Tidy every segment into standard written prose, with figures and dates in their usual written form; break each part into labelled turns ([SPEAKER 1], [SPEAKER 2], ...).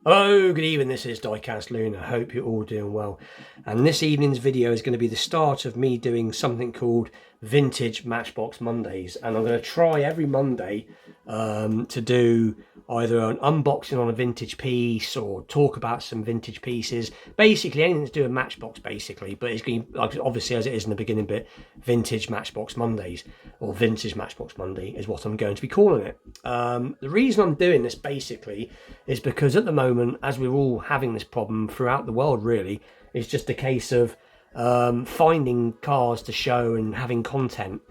[SPEAKER 1] Hello, good evening, this is Diecast Loon. I hope you're all doing well. And this evening's video is going to be the start of me doing something called Vintage Matchbox Mondays. And I'm going to try every Monday to do either an unboxing on a vintage piece or talk about some vintage pieces. Basically anything to do with Matchbox basically, but it's going to, like, obviously as it is in the beginning bit, Vintage Matchbox Mondays, or Vintage Matchbox Monday is what I'm going to be calling it. The reason I'm doing this basically is because at the moment, as we're all having this problem throughout the world really, it's just a case of finding cars to show and having content.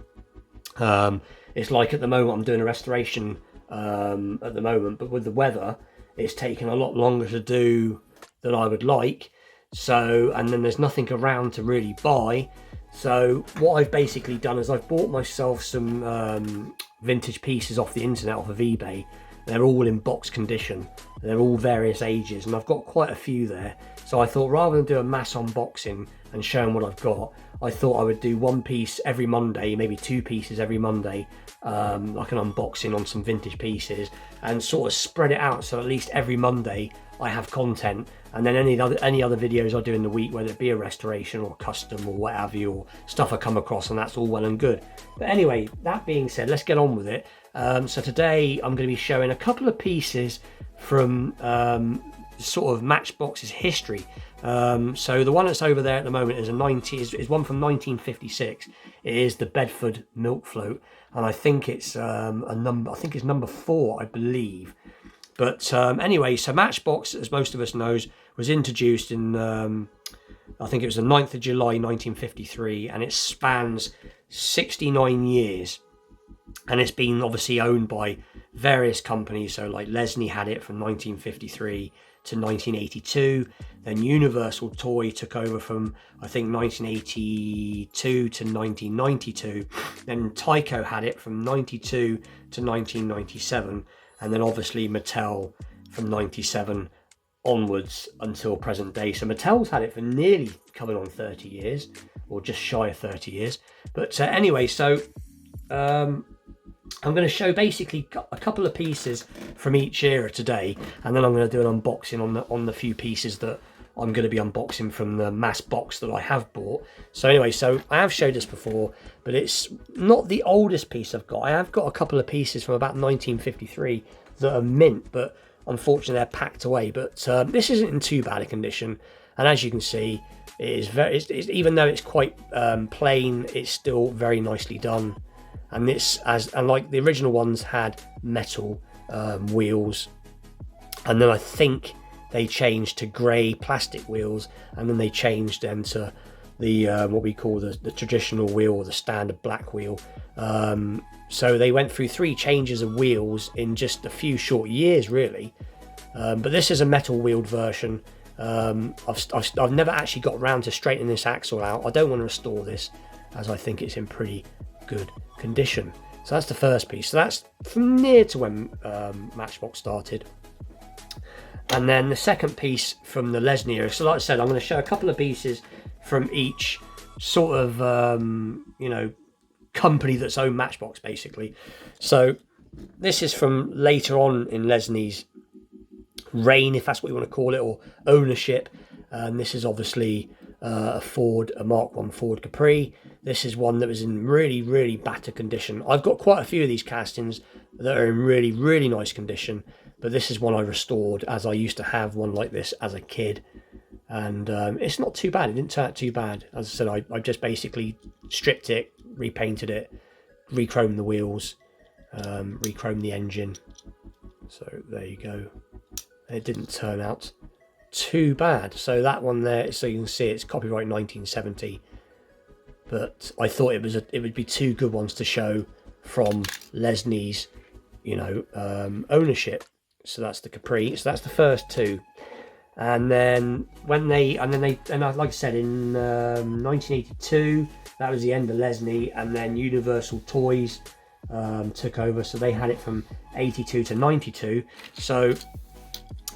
[SPEAKER 1] It's like at the moment I'm doing a restoration at the moment, but with the weather it's taken a lot longer to do than I would like, so, and then there's nothing around to really buy. So what I've basically done is I've bought myself some vintage pieces off the internet, off of eBay. They're all in box condition, they're all various ages, and I've got quite a few there. So I thought rather than do a mass unboxing and showing what I've got, I thought I would do one piece every Monday, maybe two pieces every Monday, like an unboxing on some vintage pieces, and sort of spread it out so at least every Monday I have content, and then any other videos I do in the week, whether it be a restoration or custom or what have you, or stuff I come across, and that's all well and good. But anyway, that being said, let's get on with it. So today I'm going to be showing a couple of pieces from sort of Matchbox's history. So the one that's over there at the moment is is one from 1956. It is the Bedford Milk Float, and I think it's number 4, I believe. But anyway, so Matchbox, as most of us knows, was introduced in I think it was the 9th of July 1953, and it spans 69 years. And it's been obviously owned by various companies. So like Lesney had it from 1953 to 1982. Then Universal Toy took over from, I think, 1982 to 1992. Then Tyco had it from 92 to 1997. And then obviously Mattel from 97 onwards until present day. So Mattel's had it for nearly coming on 30 years, or just shy of 30 years. But anyway, so I'm going to show basically a couple of pieces from each era today, and then I'm going to do an unboxing on the few pieces that I'm going to be unboxing from the mass box that I have bought. So anyway, so I have showed this before, but it's not the oldest piece I've got. I have got a couple of pieces from about 1953 that are mint, but unfortunately they're packed away. But this isn't in too bad a condition, and as you can see, it is even though it's quite plain, it's still very nicely done. And this, and like the original ones had metal wheels, and then I think they changed to grey plastic wheels, and then they changed them to the what we call the traditional wheel, or the standard black wheel. So they went through 3 changes of wheels in just a few short years, really. But this is a metal wheeled version. I've never actually got around to straightening this axle out. I don't want to restore this, as I think it's in pretty good condition. So that's the first piece. So that's from near to when Matchbox started. And then the second piece from the Lesney era. So like I said, I'm going to show a couple of pieces from each sort of you know, company that's owned Matchbox basically. So this is from later on in Lesney's reign, if that's what you want to call it, or ownership. And this is obviously a Mark 1 Ford Capri. This is one that was in really battered condition. I've got quite a few of these castings that are in really nice condition, but this is one I restored, as I used to have one like this as a kid, and it's not too bad. It didn't turn out too bad. As I said, I just basically stripped it, repainted it, re-chromed the wheels, re-chromed the engine. So there you go. It didn't turn out too bad. So that one there, so you can see it's copyright 1970, but I thought it would be 2 good ones to show from Lesney's, you know, ownership. So that's the Capri. So that's the first 2. And then like I said, in 1982, that was the end of Lesney, and then Universal Toys took over, so they had it from 82 to 92. So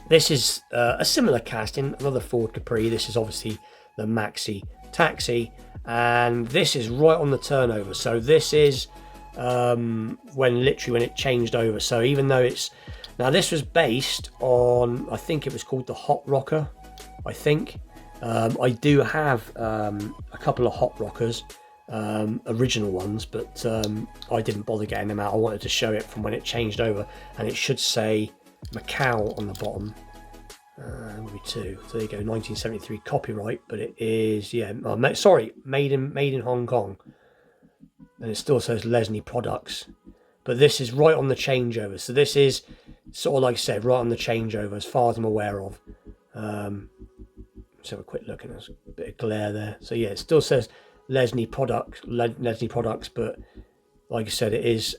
[SPEAKER 1] this is a similar casting, another Ford Capri. This is obviously the Maxi Taxi, and this is right on the turnover. So this is when it changed over. So even though it's Now this was based on, I think it was called the Hot Rocker, I think. I do have a couple of Hot Rockers, original ones, but I didn't bother getting them out. I wanted to show it from when it changed over, and it should say Macau on the bottom. Maybe 2. So there you go, 1973 copyright, but it is, yeah, sorry, made in Hong Kong, and it still says Lesney Products. But this is right on the changeover, so this is sort of like I said, right on the changeover as far as I'm aware of. Let's have a quick look, and there's a bit of glare there. So yeah, it still says Lesney Products, but like I said, it is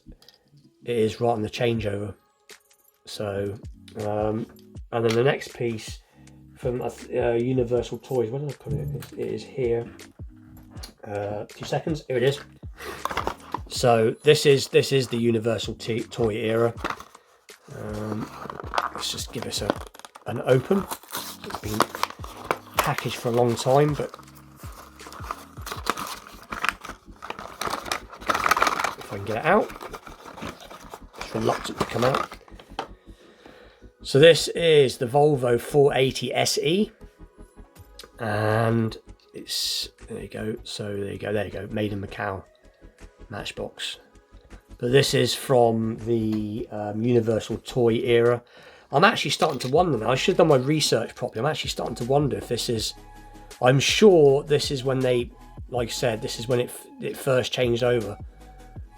[SPEAKER 1] right on the changeover. So and then the next piece from Universal Toys, where did I put it? It is here. 2 seconds. Here it is. So this is the Universal toy era. Let's just give this an open. It's been packaged for a long time, but if I can get it out, it's reluctant to come out. So this is the Volvo 480 SE, and it's, there you go. So there you go, made in Macau, Matchbox. But this is from the Universal toy era. I'm actually starting to wonder now. I should have done my research properly. I'm actually starting to wonder if this is, I'm sure this is when they, like I said, this is when it first changed over.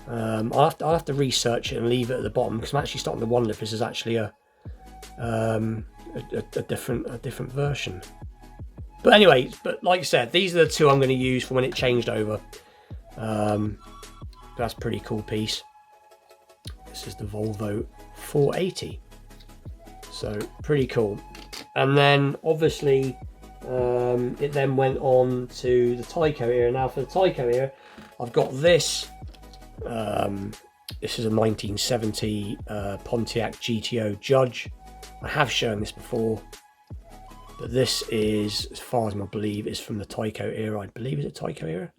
[SPEAKER 1] I'll have to research it and leave it at the bottom, because I'm actually starting to wonder if this is actually a different version. But anyway, but like I said, these are the two I'm going to use for when it changed over. That's a pretty cool piece. This is the Volvo 480. So pretty cool. And then obviously it then went on to the Tyco era. Now for the Tyco era, I've got this. This is a 1970 Pontiac GTO Judge. I have shown this before, but this is, as far as I believe, is from the Tyco era. I believe it's a Tyco era.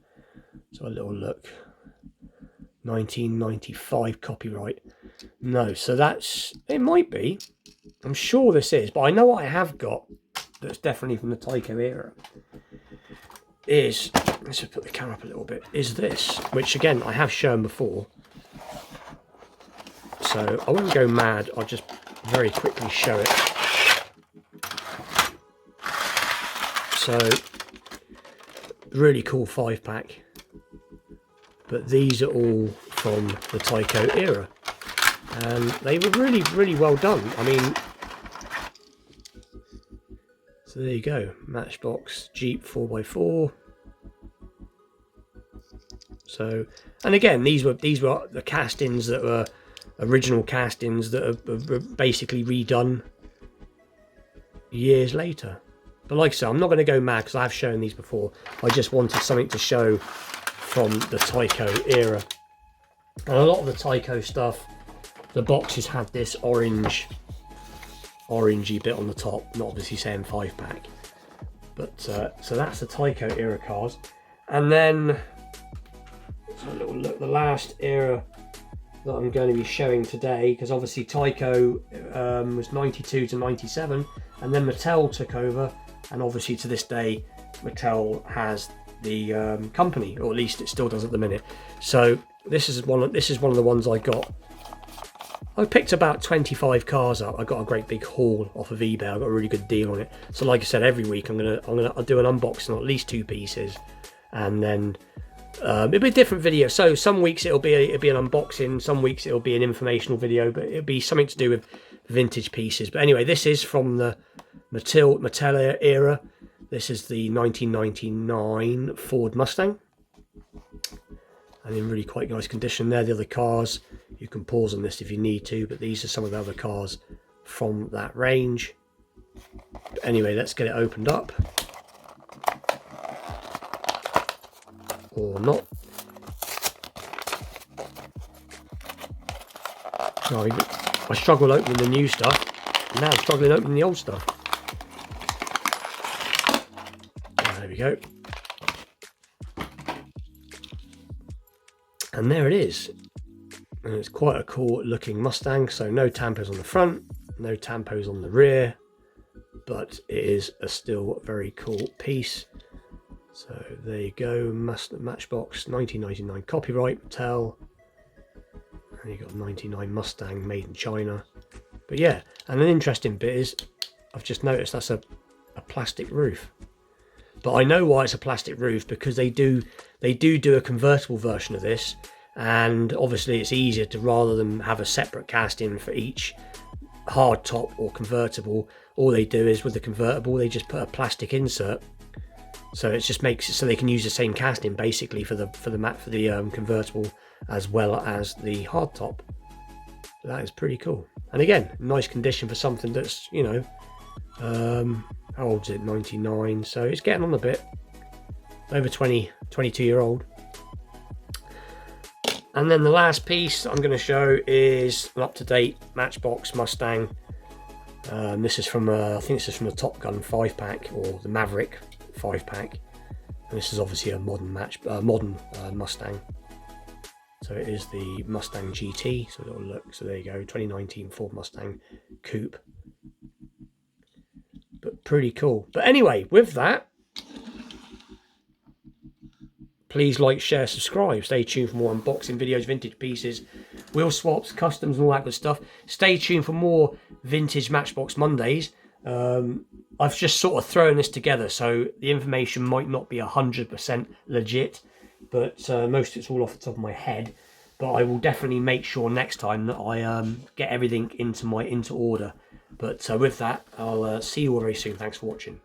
[SPEAKER 1] So a little look. 1995 copyright. No, so that's, it might be. I'm sure this is, but I know what I have got that's definitely from the Tyco era is, let's just put the camera up a little bit, is this, which again I have shown before. So I won't go mad, I'll just very quickly show it. So really cool 5-pack, but these are all from the Tyco era, and they were really well done. I mean, so there you go, Matchbox Jeep 4x4. So, and again, these were the castings that were original castings that are basically redone years later. But like I said, I'm not going to go mad because I've shown these before. I just wanted something to show from the Tyco era. And a lot of the Tyco stuff, the boxes had this orangey bit on the top, not obviously saying 5-pack. But so that's the Tyco era cars. And then so a little look, the last era that I'm going to be showing today, because obviously Tyco was 92 to 97, and then Mattel took over, and obviously to this day Mattel has the company, or at least it still does at the minute. So this is one of the ones I got. I picked about 25 cars up. I got a great big haul off of eBay. I got a really good deal on it. So like I said, every week I'll do an unboxing on at least 2 pieces, and then it'll be a different video. So some weeks it'll be an unboxing, some weeks it'll be an informational video, but it'll be something to do with vintage pieces. But anyway, this is from the Mattel era. This is the 1999 Ford Mustang, and in really quite nice condition. There, the other cars. You can pause on this if you need to, but these are some of the other cars from that range. But anyway, let's get it opened up. Or not. No, I struggle opening the new stuff. Now I'm struggling opening the old stuff. There we go. And there it is. And it's quite a cool looking Mustang. So no tampos on the front, no tampos on the rear, but it is a still very cool piece. So there you go, Matchbox 1999 copyright Mattel. And you got 99 Mustang made in China. But yeah, and an interesting bit is I've just noticed that's a plastic roof. But I know why it's a plastic roof, because they do a convertible version of this, and obviously it's easier to, rather than have a separate casting for each hard top or convertible, all they do is with the convertible they just put a plastic insert, so it just makes it so they can use the same casting basically for the convertible as well as the hard top. So that is pretty cool, and again, nice condition for something that's, you know, how old is it? 99, so it's getting on a bit, over 22-year-old. And then the last piece I'm going to show is an up-to-date Matchbox Mustang. This is from I think this is from the Top Gun 5-pack or the Maverick 5-pack, and this is obviously a modern Mustang. So it is the Mustang GT. So it'll look. So there you go, 2019 Ford Mustang Coupe. But pretty cool. But anyway, with that, please like, share, subscribe. Stay tuned for more unboxing videos, vintage pieces, wheel swaps, customs, and all that good stuff. Stay tuned for more vintage Matchbox Mondays. I've just sort of thrown this together, so the information might not be 100% legit, but most of it's all off the top of my head. But I will definitely make sure next time that I get everything into order. But with that, I'll see you all very soon. Thanks for watching.